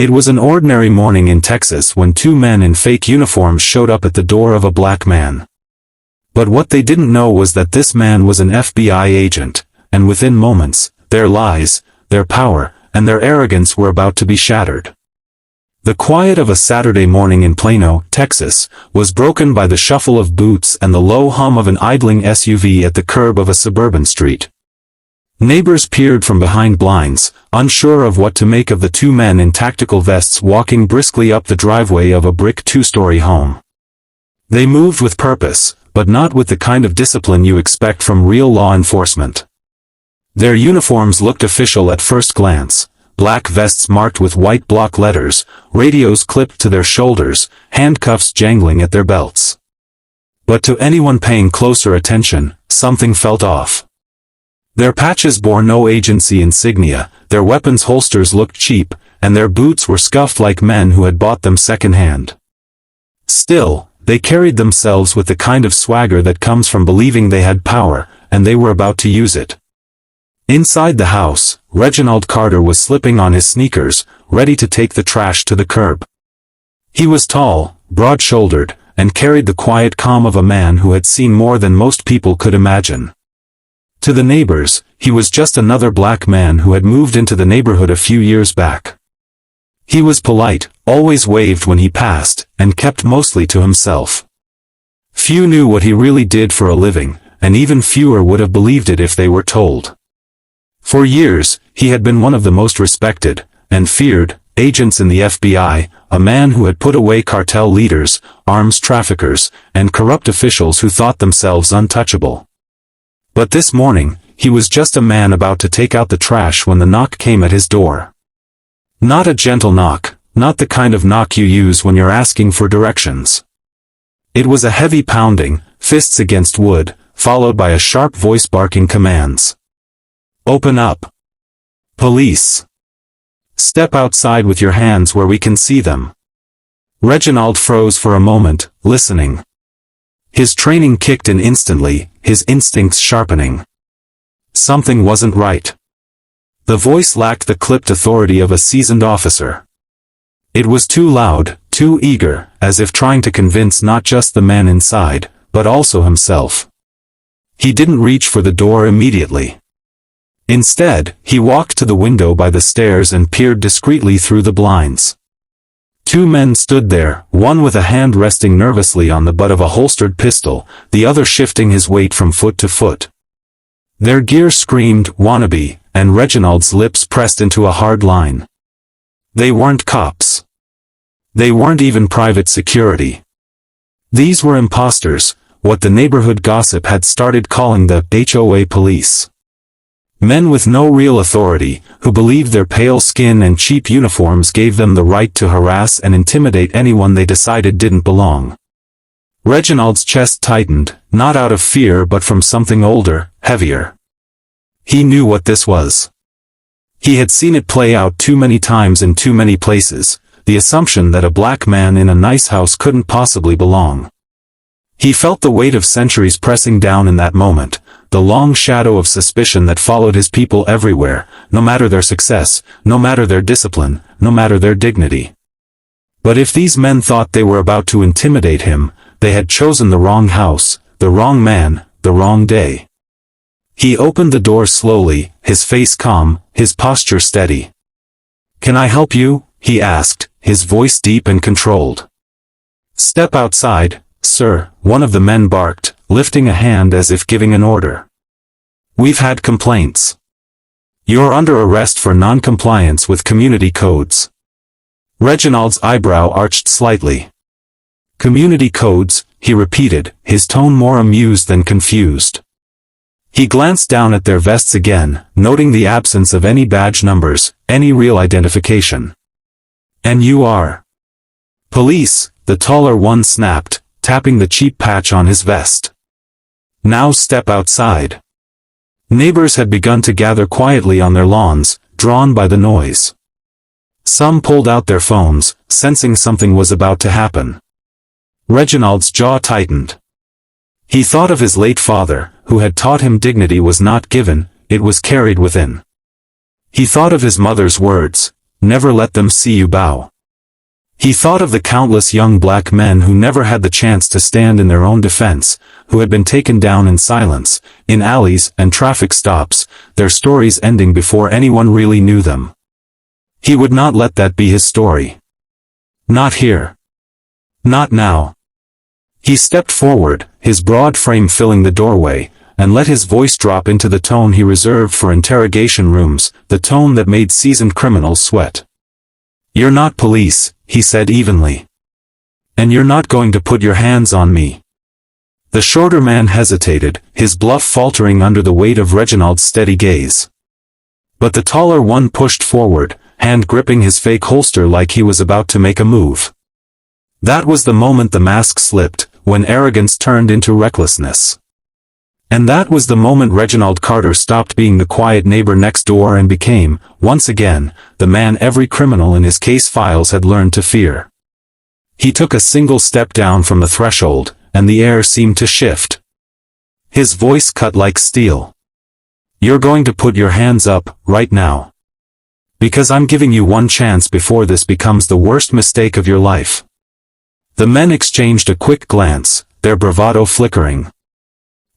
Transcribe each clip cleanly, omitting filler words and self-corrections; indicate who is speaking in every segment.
Speaker 1: It was an ordinary morning in Texas when two men in fake uniforms showed up at the door of a black man. But what they didn't know was that this man was an FBI agent, and within moments, their lies, their power, and their arrogance were about to be shattered. The quiet of a Saturday morning in Plano, Texas, was broken by the shuffle of boots and the low hum of an idling SUV at the curb of a suburban street. Neighbors peered from behind blinds, unsure of what to make of the two men in tactical vests walking briskly up the driveway of a brick two-story home. They moved with purpose, but not with the kind of discipline you expect from real law enforcement. Their uniforms looked official at first glance, black vests marked with white block letters, radios clipped to their shoulders, handcuffs jangling at their belts. But to anyone paying closer attention, something felt off. Their patches bore no agency insignia, their weapons holsters looked cheap, and their boots were scuffed like men who had bought them second-hand. Still, they carried themselves with the kind of swagger that comes from believing they had power, and they were about to use it. Inside the house, Reginald Carter was slipping on his sneakers, ready to take the trash to the curb. He was tall, broad-shouldered, and carried the quiet calm of a man who had seen more than most people could imagine. To the neighbors, he was just another black man who had moved into the neighborhood a few years back. He was polite, always waved when he passed, and kept mostly to himself. Few knew what he really did for a living, and even fewer would have believed it if they were told. For years, he had been one of the most respected, and feared, agents in the FBI, a man who had put away cartel leaders, arms traffickers, and corrupt officials who thought themselves untouchable. But this morning, he was just a man about to take out the trash when the knock came at his door. Not a gentle knock, not the kind of knock you use when you're asking for directions. It was a heavy pounding, fists against wood, followed by a sharp voice barking commands. Open up. Police. Step outside with your hands where we can see them. Reginald froze for a moment, listening. His training kicked in instantly, his instincts sharpening. Something wasn't right. The voice lacked the clipped authority of a seasoned officer. It was too loud, too eager, as if trying to convince not just the man inside, but also himself. He didn't reach for the door immediately. Instead, he walked to the window by the stairs and peered discreetly through the blinds. Two men stood there, one with a hand resting nervously on the butt of a holstered pistol, the other shifting his weight from foot to foot. Their gear screamed, "Wannabe," and Reginald's lips pressed into a hard line. They weren't cops. They weren't even private security. These were imposters, what the neighborhood gossip had started calling the HOA police. Men with no real authority, who believed their pale skin and cheap uniforms gave them the right to harass and intimidate anyone they decided didn't belong. Reginald's chest tightened, not out of fear but from something older, heavier. He knew what this was. He had seen it play out too many times in too many places, the assumption that a black man in a nice house couldn't possibly belong. He felt the weight of centuries pressing down in that moment, the long shadow of suspicion that followed his people everywhere, no matter their success, no matter their discipline, no matter their dignity. But if these men thought they were about to intimidate him, they had chosen the wrong house, the wrong man, the wrong day. He opened the door slowly, his face calm, his posture steady. "Can I help you?" he asked, his voice deep and controlled. "Step outside, sir," one of the men barked, lifting a hand as if giving an order. "We've had complaints. You're under arrest for non-compliance with community codes." Reginald's eyebrow arched slightly. "Community codes," he repeated, his tone more amused than confused. He glanced down at their vests again, noting the absence of any badge numbers, any real identification. "And you are?" "Police," the taller one snapped, tapping the cheap patch on his vest. "Now step outside." Neighbors had begun to gather quietly on their lawns, drawn by the noise. Some pulled out their phones, sensing something was about to happen. Reginald's jaw tightened. He thought of his late father, who had taught him dignity was not given, it was carried within. He thought of his mother's words, never let them see you bow. He thought of the countless young black men who never had the chance to stand in their own defense, who had been taken down in silence, in alleys and traffic stops, their stories ending before anyone really knew them. He would not let that be his story. Not here. Not now. He stepped forward, his broad frame filling the doorway, and let his voice drop into the tone he reserved for interrogation rooms, the tone that made seasoned criminals sweat. "You're not police," he said evenly. "And you're not going to put your hands on me." The shorter man hesitated, his bluff faltering under the weight of Reginald's steady gaze. But the taller one pushed forward, hand gripping his fake holster like he was about to make a move. That was the moment the mask slipped, when arrogance turned into recklessness. And that was the moment Reginald Carter stopped being the quiet neighbor next door and became, once again, the man every criminal in his case files had learned to fear. He took a single step down from the threshold, and the air seemed to shift. His voice cut like steel. "You're going to put your hands up, right now. Because I'm giving you one chance before this becomes the worst mistake of your life." The men exchanged a quick glance, their bravado flickering.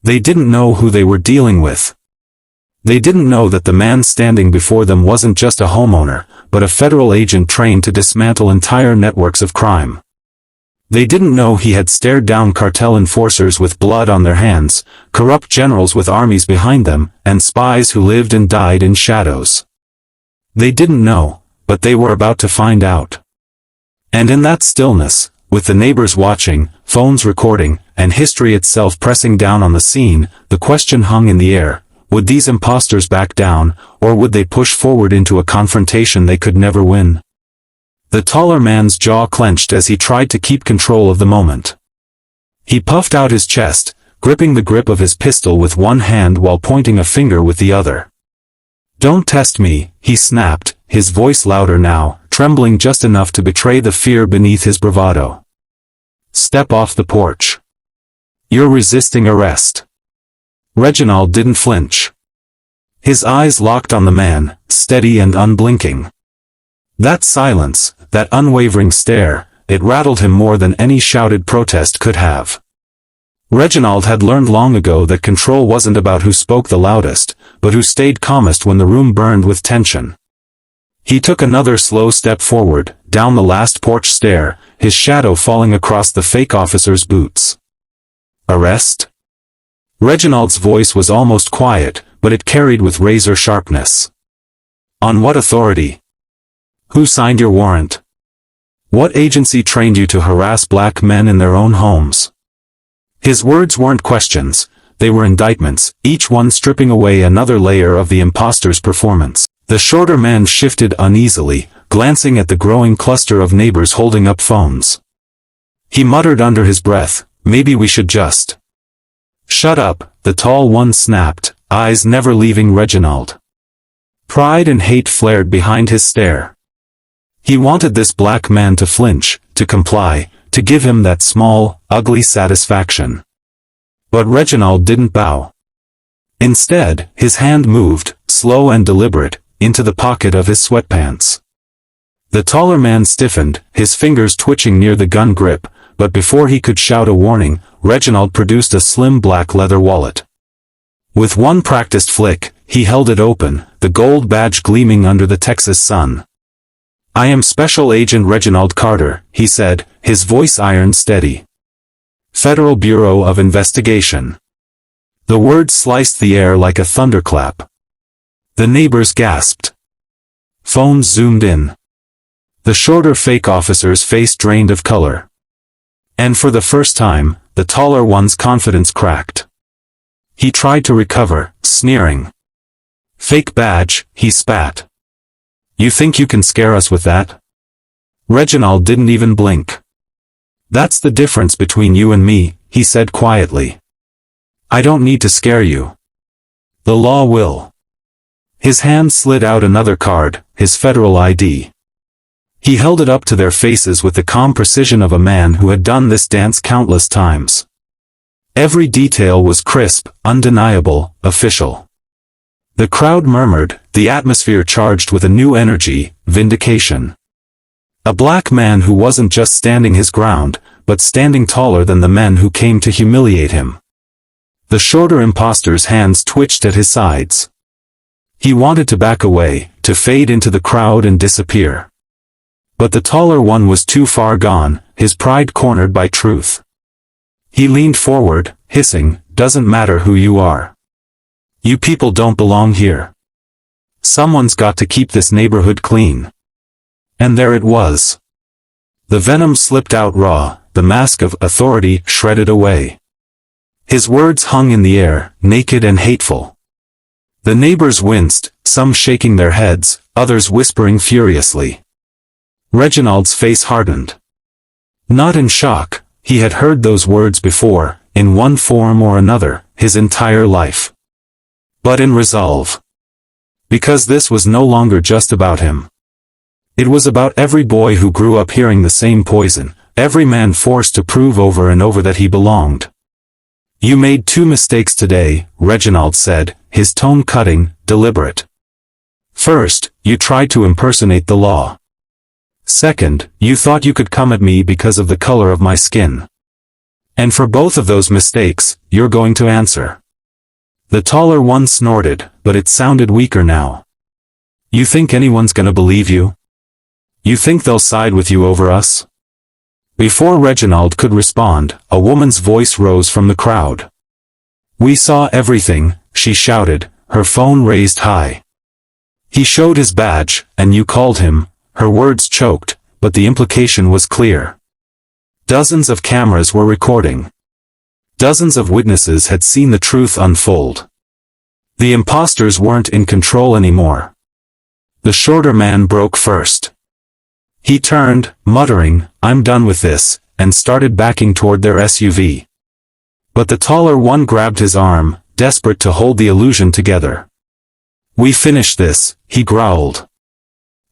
Speaker 1: They didn't know who they were dealing with. They didn't know that the man standing before them wasn't just a homeowner, but a federal agent trained to dismantle entire networks of crime. They didn't know he had stared down cartel enforcers with blood on their hands, corrupt generals with armies behind them, and spies who lived and died in shadows. They didn't know, but they were about to find out. And in that stillness, with the neighbors watching, phones recording, and history itself pressing down on the scene, the question hung in the air: would these imposters back down, or would they push forward into a confrontation they could never win? The taller man's jaw clenched as he tried to keep control of the moment. He puffed out his chest, gripping the grip of his pistol with one hand while pointing a finger with the other. "Don't test me," he snapped, his voice louder now, trembling just enough to betray the fear beneath his bravado. "Step off the porch. You're resisting arrest." Reginald didn't flinch. His eyes locked on the man, steady and unblinking. That silence, that unwavering stare, it rattled him more than any shouted protest could have. Reginald had learned long ago that control wasn't about who spoke the loudest, but who stayed calmest when the room burned with tension. He took another slow step forward, down the last porch stair, his shadow falling across the fake officer's boots. "Arrest?" Reginald's voice was almost quiet, but it carried with razor sharpness. "On what authority? Who signed your warrant? What agency trained you to harass black men in their own homes?" His words weren't questions, they were indictments, each one stripping away another layer of the imposter's performance. The shorter man shifted uneasily, glancing at the growing cluster of neighbors holding up phones. He muttered under his breath, "Maybe we should just..." "Shut up," the tall one snapped, eyes never leaving Reginald. Pride and hate flared behind his stare. He wanted this black man to flinch, to comply, to give him that small, ugly satisfaction. But Reginald didn't bow. Instead, his hand moved, slow and deliberate, into the pocket of his sweatpants. The taller man stiffened, his fingers twitching near the gun grip, but before he could shout a warning, Reginald produced a slim black leather wallet. With one practiced flick, he held it open, the gold badge gleaming under the Texas sun. "I am Special Agent Reginald Carter," he said, his voice iron steady. "Federal Bureau of Investigation." The word sliced the air like a thunderclap. The neighbors gasped. Phones zoomed in. The shorter fake officer's face drained of color. And for the first time, the taller one's confidence cracked. He tried to recover, sneering. "Fake badge," he spat. "You think you can scare us with that?" Reginald didn't even blink. "That's the difference between you and me," he said quietly. "I don't need to scare you. The law will." His hand slid out another card, his federal ID. He held it up to their faces with the calm precision of a man who had done this dance countless times. Every detail was crisp, undeniable, official. The crowd murmured, the atmosphere charged with a new energy, vindication. A black man who wasn't just standing his ground, but standing taller than the men who came to humiliate him. The shorter imposter's hands twitched at his sides. He wanted to back away, to fade into the crowd and disappear. But the taller one was too far gone, his pride cornered by truth. He leaned forward, hissing, "Doesn't matter who you are. You people don't belong here. Someone's got to keep this neighborhood clean." And there it was. The venom slipped out raw, the mask of authority shredded away. His words hung in the air, naked and hateful. The neighbors winced, some shaking their heads, others whispering furiously. Reginald's face hardened. Not in shock, he had heard those words before, in one form or another, his entire life. But in resolve. Because this was no longer just about him. It was about every boy who grew up hearing the same poison, every man forced to prove over and over that he belonged. "You made two mistakes today," Reginald said, his tone cutting, deliberate. "First, you tried to impersonate the law. Second, you thought you could come at me because of the color of my skin. And for both of those mistakes, you're going to answer." The taller one snorted, but it sounded weaker now. "You think anyone's gonna believe you? You think they'll side with you over us?" Before Reginald could respond, a woman's voice rose from the crowd. "We saw everything," she shouted, her phone raised high. "He showed his badge, and you called him." Her words choked, but the implication was clear. Dozens of cameras were recording. Dozens of witnesses had seen the truth unfold. The imposters weren't in control anymore. The shorter man broke first. He turned, muttering, "I'm done with this," and started backing toward their SUV. But the taller one grabbed his arm, desperate to hold the illusion together. "We finish this," he growled.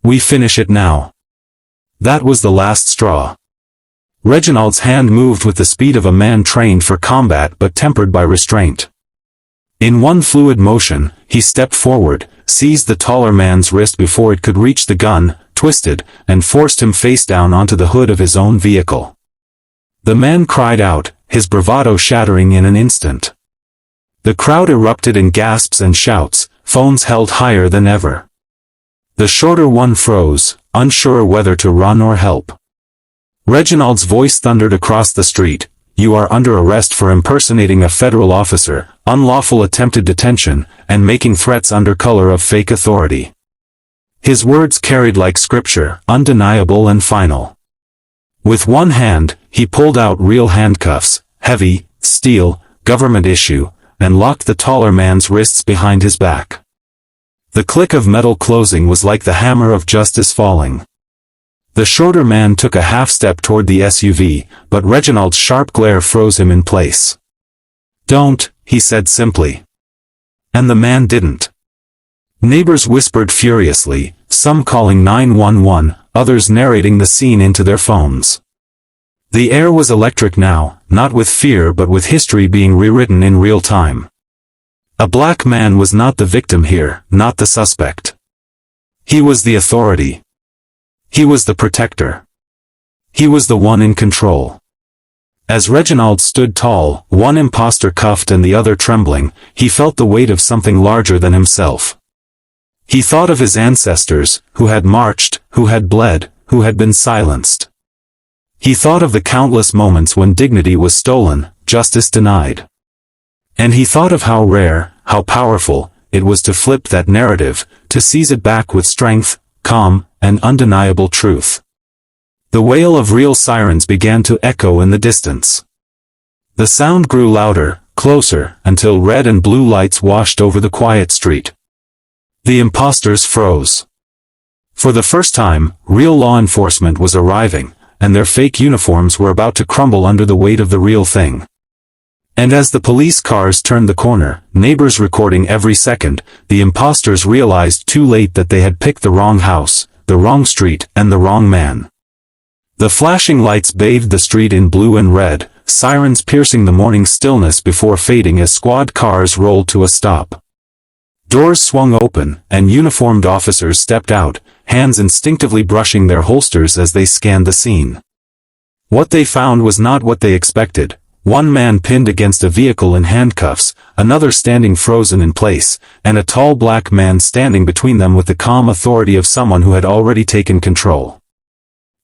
Speaker 1: "We finish it now." That was the last straw. Reginald's hand moved with the speed of a man trained for combat but tempered by restraint. In one fluid motion, he stepped forward, seized the taller man's wrist before it could reach the gun, twisted, and forced him face down onto the hood of his own vehicle. The man cried out, his bravado shattering in an instant. The crowd erupted in gasps and shouts, phones held higher than ever. The shorter one froze, unsure whether to run or help. Reginald's voice thundered across the street, "You are under arrest for impersonating a federal officer, unlawful attempted detention, and making threats under color of fake authority." His words carried like scripture, undeniable and final. With one hand, he pulled out real handcuffs, heavy, steel, government issue, and locked the taller man's wrists behind his back. The click of metal closing was like the hammer of justice falling. The shorter man took a half-step toward the SUV, but Reginald's sharp glare froze him in place. "Don't," he said simply. And the man didn't. Neighbors whispered furiously, some calling 911, others narrating the scene into their phones. The air was electric now, not with fear but with history being rewritten in real time. A black man was not the victim here, not the suspect. He was the authority. He was the protector. He was the one in control. As Reginald stood tall, one imposter cuffed and the other trembling, he felt the weight of something larger than himself. He thought of his ancestors, who had marched, who had bled, who had been silenced. He thought of the countless moments when dignity was stolen, justice denied. And he thought of how rare, how powerful, it was to flip that narrative, to seize it back with strength, calm, and undeniable truth. The wail of real sirens began to echo in the distance. The sound grew louder, closer, until red and blue lights washed over the quiet street. The imposters froze. For the first time, real law enforcement was arriving, and their fake uniforms were about to crumble under the weight of the real thing. And as the police cars turned the corner, neighbors recording every second, the imposters realized too late that they had picked the wrong house, the wrong street, and the wrong man. The flashing lights bathed the street in blue and red, sirens piercing the morning stillness before fading as squad cars rolled to a stop. Doors swung open, and uniformed officers stepped out, hands instinctively brushing their holsters as they scanned the scene. What they found was not what they expected. One man pinned against a vehicle in handcuffs, another standing frozen in place, and a tall black man standing between them with the calm authority of someone who had already taken control.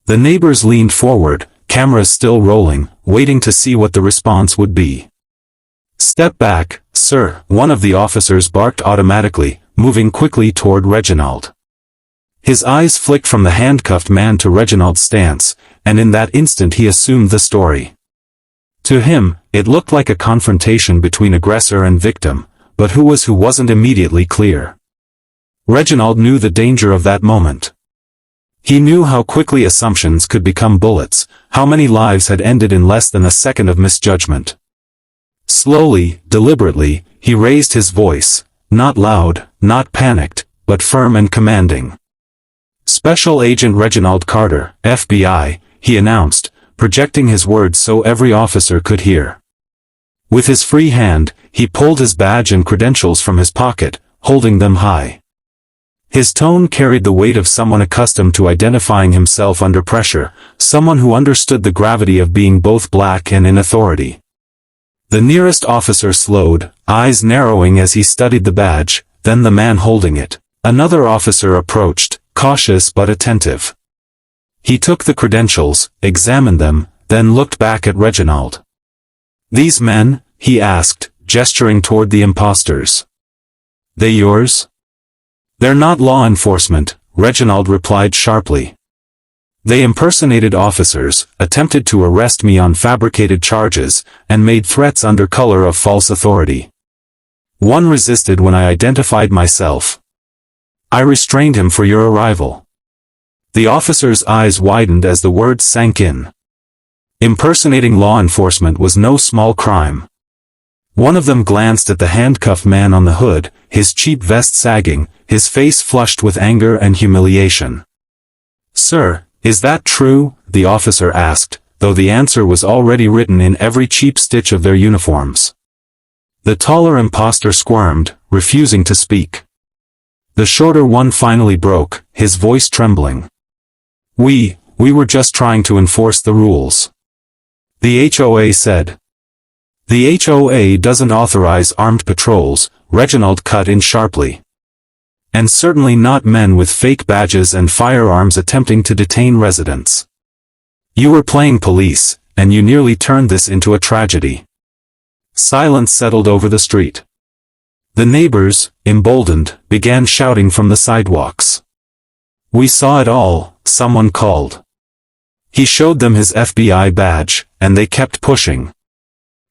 Speaker 1: The neighbors leaned forward, cameras still rolling, waiting to see what the response would be. "Step back, sir," one of the officers barked automatically, moving quickly toward Reginald. His eyes flicked from the handcuffed man to Reginald's stance, and in that instant he assumed the story. To him, it looked like a confrontation between aggressor and victim, but who wasn't immediately clear. Reginald knew the danger of that moment. He knew how quickly assumptions could become bullets, how many lives had ended in less than a second of misjudgment. Slowly, deliberately, he raised his voice, not loud, not panicked, but firm and commanding. "Special Agent Reginald Carter, FBI," he announced, projecting his words so every officer could hear. With his free hand, he pulled his badge and credentials from his pocket, holding them high. His tone carried the weight of someone accustomed to identifying himself under pressure, someone who understood the gravity of being both black and in authority. The nearest officer slowed, eyes narrowing as he studied the badge, then the man holding it. Another officer approached, cautious but attentive. He took the credentials, examined them, then looked back at Reginald. "These men?" he asked, gesturing toward the imposters. "They yours?" "They're not law enforcement," Reginald replied sharply. "They impersonated officers, attempted to arrest me on fabricated charges, and made threats under color of false authority. One resisted when I identified myself. I restrained him for your arrival." The officer's eyes widened as the words sank in. Impersonating law enforcement was no small crime. One of them glanced at the handcuffed man on the hood, his cheap vest sagging, his face flushed with anger and humiliation. "Sir, is that true?" the officer asked, though the answer was already written in every cheap stitch of their uniforms. The taller imposter squirmed, refusing to speak. The shorter one finally broke, his voice trembling. We were just trying to enforce the rules," the HOA said. "The HOA doesn't authorize armed patrols," Reginald cut in sharply. "And certainly not men with fake badges and firearms attempting to detain residents. You were playing police, and you nearly turned this into a tragedy." Silence settled over the street. The neighbors, emboldened, began shouting from the sidewalks. "We saw it all," someone called. He showed them his FBI badge, and they kept pushing.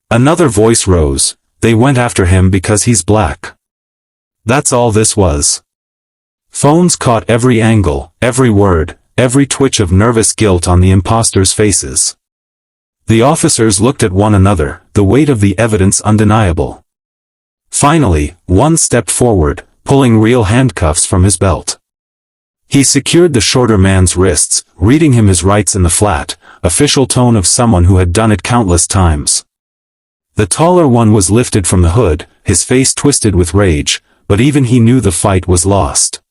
Speaker 1: Another voice rose, "They went after him because he's black." That's all this was. Phones caught every angle, every word, every twitch of nervous guilt on the imposters' faces. The officers looked at one another, the weight of the evidence undeniable. Finally, one stepped forward, pulling real handcuffs from his belt. He secured the shorter man's wrists, reading him his rights in the flat, official tone of someone who had done it countless times. The taller one was lifted from the hood, his face twisted with rage, but even he knew the fight was lost.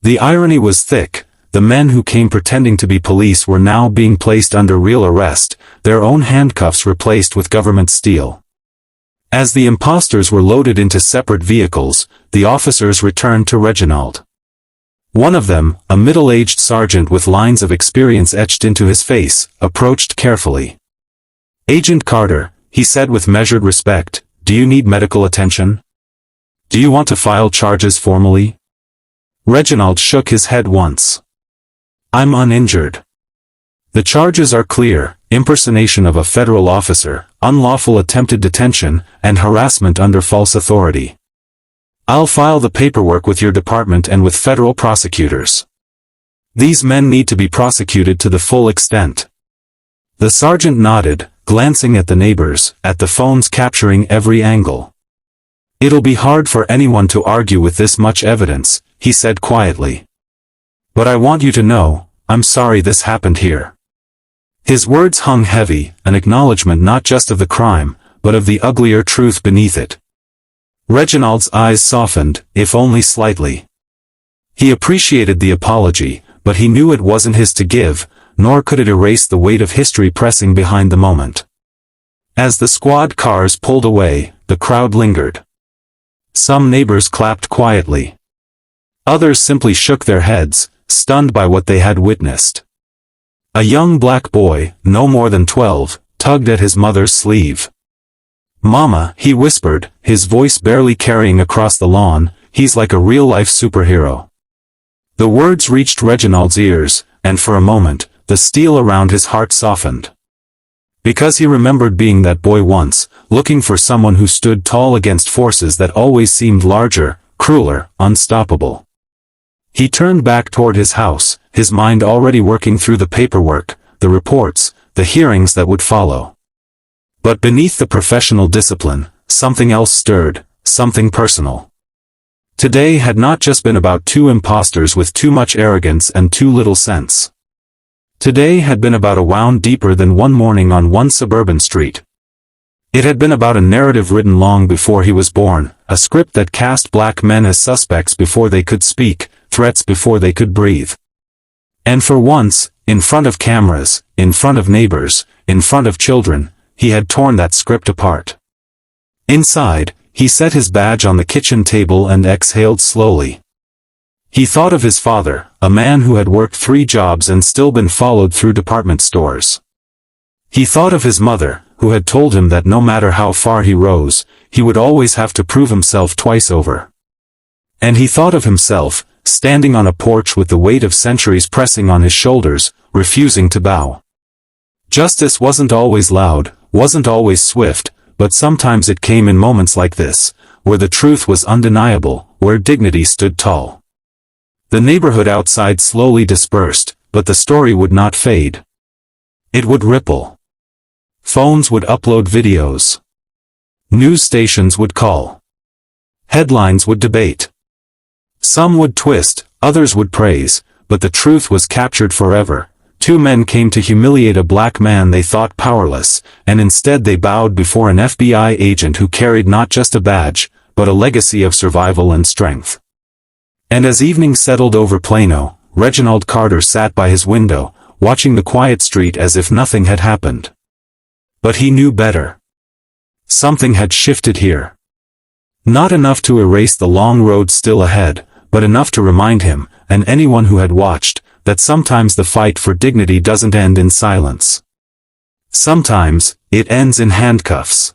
Speaker 1: The irony was thick. The men who came pretending to be police were now being placed under real arrest, their own handcuffs replaced with government steel. As the imposters were loaded into separate vehicles, the officers returned to Reginald. One of them, a middle-aged sergeant with lines of experience etched into his face, approached carefully. "Agent Carter," he said with measured respect, "do you need medical attention? Do you want to file charges formally?" Reginald shook his head once. "I'm uninjured. The charges are clear: impersonation of a federal officer, unlawful attempted detention, and harassment under false authority. I'll file the paperwork with your department and with federal prosecutors. These men need to be prosecuted to the full extent." The sergeant nodded, glancing at the neighbors, at the phones capturing every angle. "It'll be hard for anyone to argue with this much evidence," he said quietly. "But I want you to know, I'm sorry this happened here." His words hung heavy, an acknowledgement not just of the crime, but of the uglier truth beneath it. Reginald's eyes softened, if only slightly. He appreciated the apology, but he knew it wasn't his to give, nor could it erase the weight of history pressing behind the moment. As the squad cars pulled away, the crowd lingered. Some neighbors clapped quietly. Others simply shook their heads, stunned by what they had witnessed. A young black boy, no more than 12, tugged at his mother's sleeve. "Mama," he whispered, his voice barely carrying across the lawn, "he's like a real-life superhero." The words reached Reginald's ears, and for a moment, the steel around his heart softened. Because he remembered being that boy once, looking for someone who stood tall against forces that always seemed larger, crueler, unstoppable. He turned back toward his house, his mind already working through the paperwork, the reports, the hearings that would follow. But beneath the professional discipline, something else stirred, something personal. Today had not just been about two imposters with too much arrogance and too little sense. Today had been about a wound deeper than one morning on one suburban street. It had been about a narrative written long before he was born, a script that cast black men as suspects before they could speak, threats before they could breathe. And for once, in front of cameras, in front of neighbors, in front of children, he had torn that script apart. Inside, he set his badge on the kitchen table and exhaled slowly. He thought of his father, a man who had worked 3 jobs and still been followed through department stores. He thought of his mother, who had told him that no matter how far he rose, he would always have to prove himself twice over. And he thought of himself, standing on a porch with the weight of centuries pressing on his shoulders, refusing to bow. Justice wasn't always loud, wasn't always swift, but sometimes it came in moments like this, where the truth was undeniable, where dignity stood tall. The neighborhood outside slowly dispersed, but the story would not fade. It would ripple. Phones would upload videos. News stations would call. Headlines would debate. Some would twist, others would praise, but the truth was captured forever. 2 men came to humiliate a black man they thought powerless, and instead they bowed before an FBI agent who carried not just a badge, but a legacy of survival and strength. And as evening settled over Plano, Reginald Carter sat by his window, watching the quiet street as if nothing had happened. But he knew better. Something had shifted here. Not enough to erase the long road still ahead, but enough to remind him, and anyone who had watched, that sometimes the fight for dignity doesn't end in silence. Sometimes, it ends in handcuffs.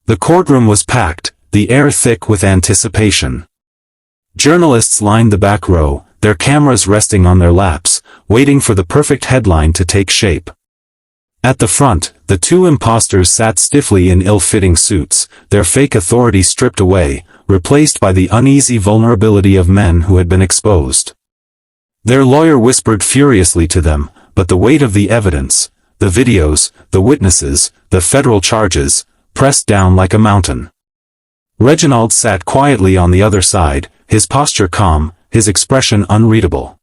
Speaker 1: The courtroom was packed, the air thick with anticipation. Journalists lined the back row, their cameras resting on their laps, waiting for the perfect headline to take shape. At the front, the 2 imposters sat stiffly in ill-fitting suits, their fake authority stripped away, replaced by the uneasy vulnerability of men who had been exposed. Their lawyer whispered furiously to them, but the weight of the evidence, the videos, the witnesses, the federal charges, pressed down like a mountain. Reginald sat quietly on the other side, his posture calm, his expression unreadable.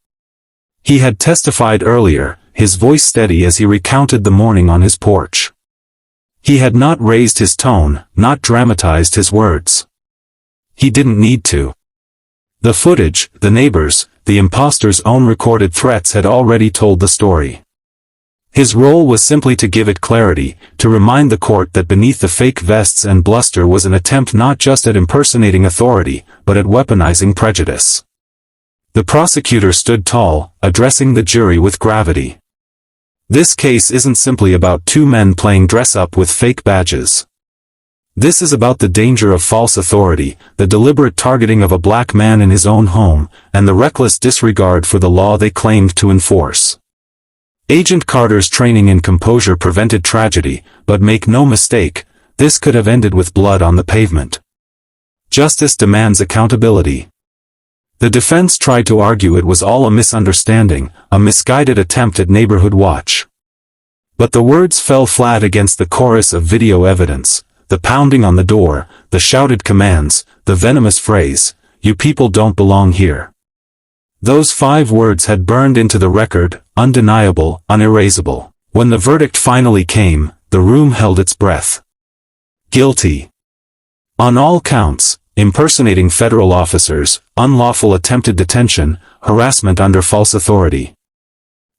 Speaker 1: He had testified earlier, his voice steady as he recounted the morning on his porch. He had not raised his tone, not dramatized his words. He didn't need to. The footage, the neighbors, the imposter's own recorded threats had already told the story. His role was simply to give it clarity, to remind the court that beneath the fake vests and bluster was an attempt not just at impersonating authority, but at weaponizing prejudice. The prosecutor stood tall, addressing the jury with gravity. This case isn't simply about 2 men playing dress-up with fake badges. This is about the danger of false authority, the deliberate targeting of a black man in his own home, and the reckless disregard for the law they claimed to enforce. Agent Carter's training in composure prevented tragedy, but make no mistake, this could have ended with blood on the pavement. Justice demands accountability. The defense tried to argue it was all a misunderstanding, a misguided attempt at neighborhood watch. But the words fell flat against the chorus of video evidence, the pounding on the door, the shouted commands, the venomous phrase, "You people don't belong here." Those 5 words had burned into the record, undeniable, unerasable. When the verdict finally came, the room held its breath. Guilty. On all counts, impersonating federal officers, unlawful attempted detention, harassment under false authority.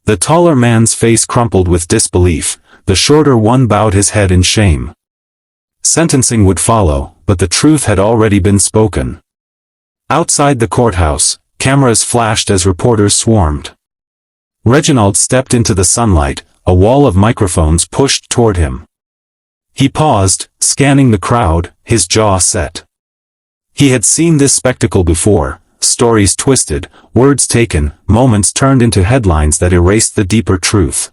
Speaker 1: The taller man's face crumpled with disbelief, the shorter one bowed his head in shame. Sentencing would follow, but the truth had already been spoken. Outside the courthouse, cameras flashed as reporters swarmed. Reginald stepped into the sunlight, a wall of microphones pushed toward him. He paused, scanning the crowd, his jaw set. He had seen this spectacle before, stories twisted, words taken, moments turned into headlines that erased the deeper truth.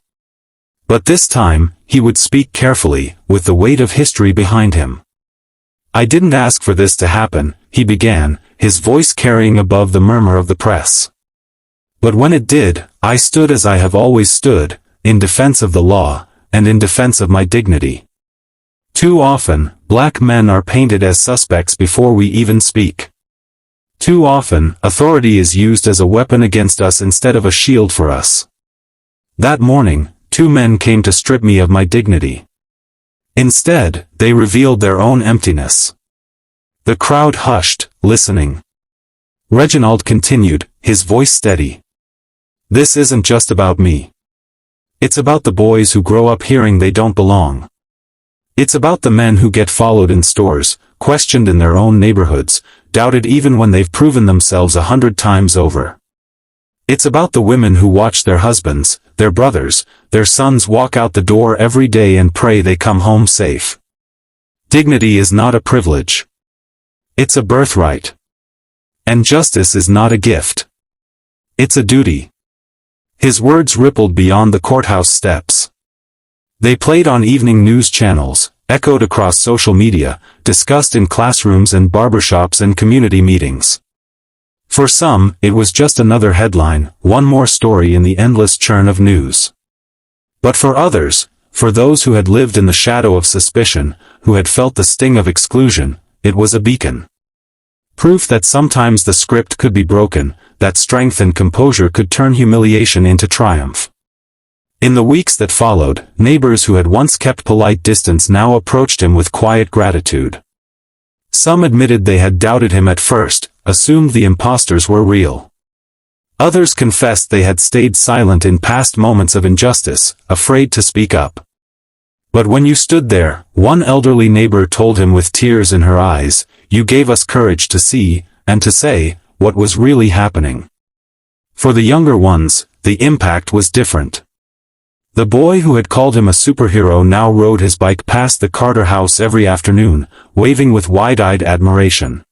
Speaker 1: But this time, he would speak carefully, with the weight of history behind him. "I didn't ask for this to happen," he began, his voice carrying above the murmur of the press. "But when it did, I stood as I have always stood, in defense of the law, and in defense of my dignity. Too often, black men are painted as suspects before we even speak. Too often, authority is used as a weapon against us instead of a shield for us. That morning, 2 men came to strip me of my dignity. Instead, they revealed their own emptiness." The crowd hushed, listening. Reginald continued, his voice steady. "This isn't just about me. It's about the boys who grow up hearing they don't belong. It's about the men who get followed in stores, questioned in their own neighborhoods, doubted even when they've proven themselves 100 times over. It's about the women who watch their husbands, their brothers, their sons walk out the door every day and pray they come home safe. Dignity is not a privilege. It's a birthright. And justice is not a gift. It's a duty." His words rippled beyond the courthouse steps. They played on evening news channels, echoed across social media, discussed in classrooms and barbershops and community meetings. For some, it was just another headline, one more story in the endless churn of news. But for others, for those who had lived in the shadow of suspicion, who had felt the sting of exclusion, it was a beacon. Proof that sometimes the script could be broken, that strength and composure could turn humiliation into triumph. In the weeks that followed, neighbors who had once kept polite distance now approached him with quiet gratitude. Some admitted they had doubted him at first, assumed the imposters were real. Others confessed they had stayed silent in past moments of injustice, afraid to speak up. But when you stood there, one elderly neighbor told him with tears in her eyes, "You gave us courage to see, and to say, what was really happening." For the younger ones, the impact was different. The boy who had called him a superhero now rode his bike past the Carter house every afternoon, waving with wide-eyed admiration.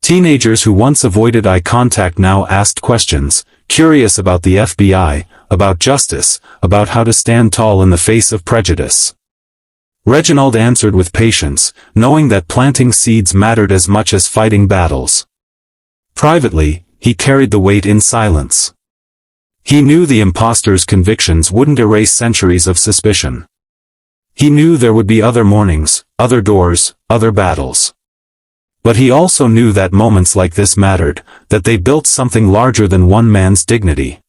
Speaker 1: Teenagers who once avoided eye contact now asked questions, curious about the FBI, about justice, about how to stand tall in the face of prejudice. Reginald answered with patience, knowing that planting seeds mattered as much as fighting battles. Privately, he carried the weight in silence. He knew the imposters' convictions wouldn't erase centuries of suspicion. He knew there would be other mornings, other doors, other battles. But he also knew that moments like this mattered, that they built something larger than one man's dignity.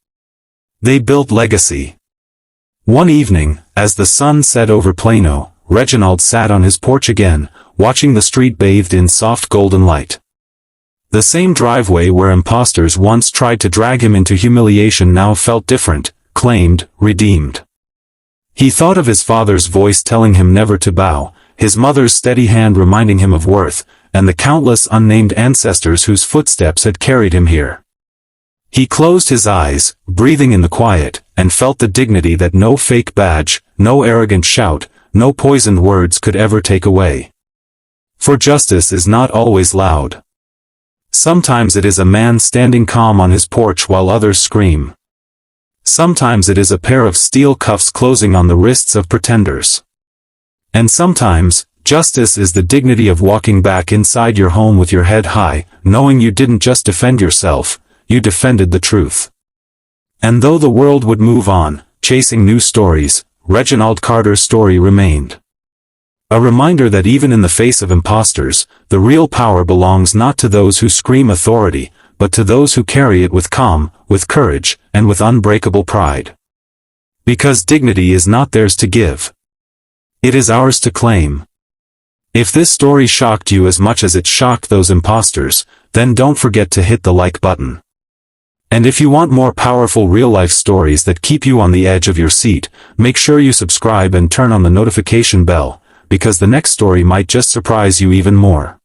Speaker 1: They built legacy. One evening, as the sun set over Plano, Reginald sat on his porch again, watching the street bathed in soft golden light. The same driveway where imposters once tried to drag him into humiliation now felt different, claimed, redeemed. He thought of his father's voice telling him never to bow, his mother's steady hand reminding him of worth, and the countless unnamed ancestors whose footsteps had carried him here. He closed his eyes, breathing in the quiet, and felt the dignity that no fake badge, no arrogant shout, no poisoned words could ever take away. For justice is not always loud. Sometimes it is a man standing calm on his porch while others scream. Sometimes it is a pair of steel cuffs closing on the wrists of pretenders. And sometimes, justice is the dignity of walking back inside your home with your head high, knowing you didn't just defend yourself, you defended the truth. And though the world would move on, chasing new stories, Reginald Carter's story remained. A reminder that even in the face of imposters, the real power belongs not to those who scream authority, but to those who carry it with calm, with courage, and with unbreakable pride. Because dignity is not theirs to give. It is ours to claim. If this story shocked you as much as it shocked those imposters, then don't forget to hit the like button. And if you want more powerful real-life stories that keep you on the edge of your seat, make sure you subscribe and turn on the notification bell, because the next story might just surprise you even more.